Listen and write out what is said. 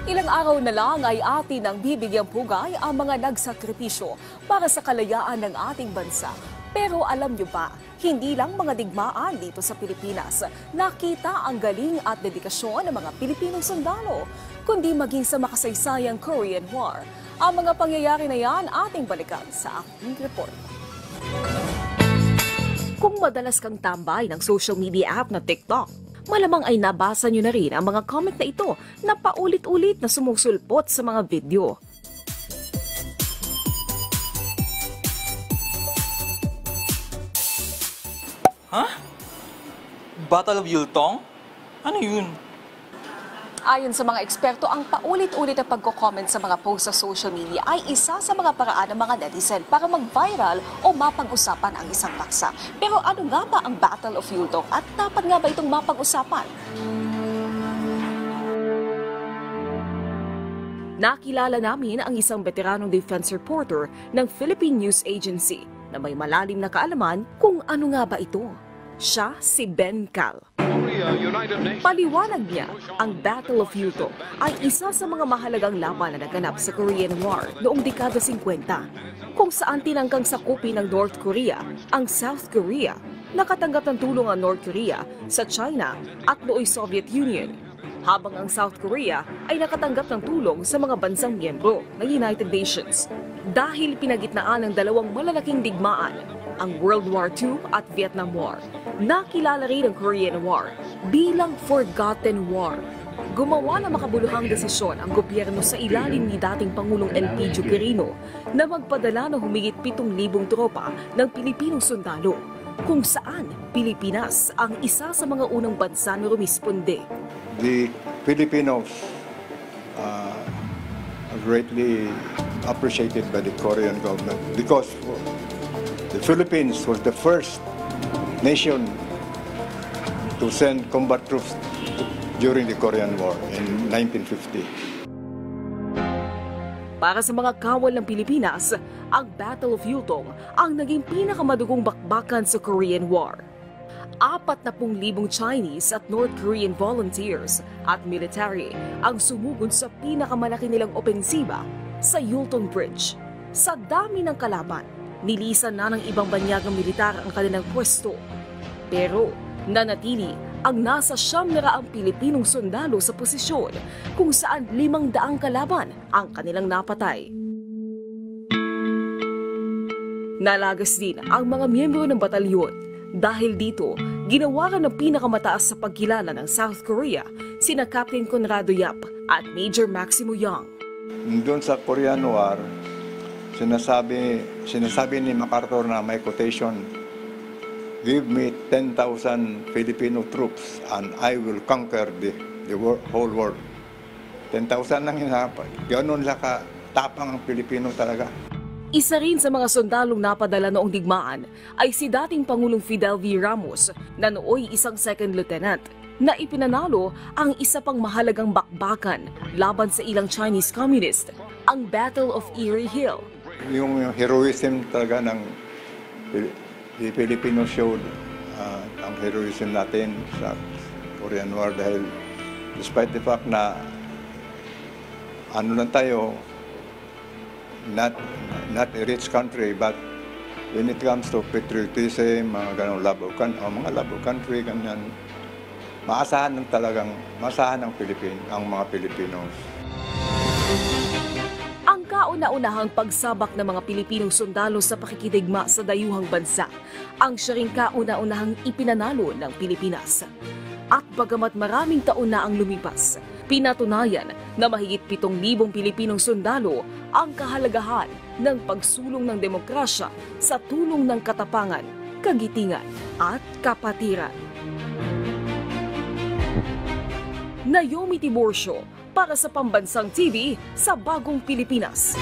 Ilang araw na lang ay atin ang bibigyang pugay ang mga nagsakripisyo para sa kalayaan ng ating bansa. Pero alam nyo ba, hindi lang mga digmaan dito sa Pilipinas nakita ang galing at dedikasyon ng mga Pilipinong sundalo, kundi maging sa makasaysayang Korean War. Ang mga pangyayari na yan ating balikan sa aking report. Kung madalas kang tambay ng social media app na TikTok, malamang ay nabasa nyo na rin ang mga comment na ito na paulit-ulit na sumusulpot sa mga video. Ha? Battle of Yultong? Ano yun? Ayon sa mga eksperto, ang paulit-ulit na pagko-comment sa mga post sa social media ay isa sa mga paraan ng mga netizen para mag-viral o mapag-usapan ang isang paksa. Pero ano nga ba ang Battle of Yultong at dapat nga ba itong mapag-usapan? Nakilala namin ang isang veteranong defense reporter ng Philippine News Agency na may malalim na kaalaman kung ano nga ba ito. Siya si Ben Cal. Paliwanag niya, ang Battle of Yultong ay isa sa mga mahalagang laban na naganap sa Korean War noong dekada 50, kung saan tinangkang sakupin ng North Korea ang South Korea. Nakatanggap ng tulong ang North Korea sa China at nooy Soviet Union, habang ang South Korea ay nakatanggap ng tulong sa mga bansang miyembro ng United Nations. Dahil pinagitnaan ng dalawang malalaking digmaan, ang World War II at Vietnam War, nakilala rin ang Korean War bilang Forgotten War. Gumawa ng makabuluhang desisyon ang gobyerno sa ilalim ni dating Pangulong Elpidio Quirino na magpadala ng humigit 7,000 tropa ng Pilipinong sundalo, kung saan Pilipinas ang isa sa mga unang bansa na rumisponde. The Filipinos are greatly appreciated by the Korean government because the Philippines was the first nation to send combat troops during the Korean War in 1950. Para sa mga kawal ng Pilipinas, ang Battle of Yultong ang naging pinakamadugong bakbakan sa Korean War. 40,000 Chinese at North Korean volunteers at military ang sumugod sa pinakamalaki nilang opensiba sa Yultong Bridge. Sa dami ng kalaban, nilisan na ng ibang banyagang militar ang kanilang pwesto. Pero nanatili ang nasa 900 Pilipinong sundalo sa posisyon, kung saan 500 kalaban ang kanilang napatay. Nalagas din ang mga miyembro ng batalyon. Dahil dito, ginawaran ng pinakamataas sa pagkilala ng South Korea sina Captain Conrado Yap at Major Maximo Young. Doon sa Korean War, sinasabi ni MacArthur na may quotation, "Give me 10,000 Filipino troops and I will conquer the whole world." 10,000 lang yun. Ganoon lang katapang ang Pilipino talaga. Isa rin sa mga sundalong napadala noong digmaan ay si dating Pangulong Fidel V. Ramos na nooy isang second lieutenant na ipinanalo ang isa pang mahalagang bakbakan laban sa ilang Chinese communist, ang Battle of Erie Hill. Yung heroism talaga ng Filipino showed ang heroism natin sa Korean War dahil despite the fact na ano lang tayo, not a rich country, but when it comes to patriotism, mga ganong mga love of country, ganyan, maasahan ng mga Pilipinos. Ang kauna-unahang pagsabak ng mga Pilipinong sundalo sa pakikidigma sa dayuhang bansa ang siya ring kauna-unahang ipinanalo ng Pilipinas. At bagamat maraming taon na ang lumipas, pinatunayan na mahigit 7,000 Pilipinong sundalo ang kahalagahan ng pagsulong ng demokrasya sa tulong ng katapangan, kagitingan at kapatiran. Naomi Tiburcio para sa Pambansang TV sa Bagong Pilipinas.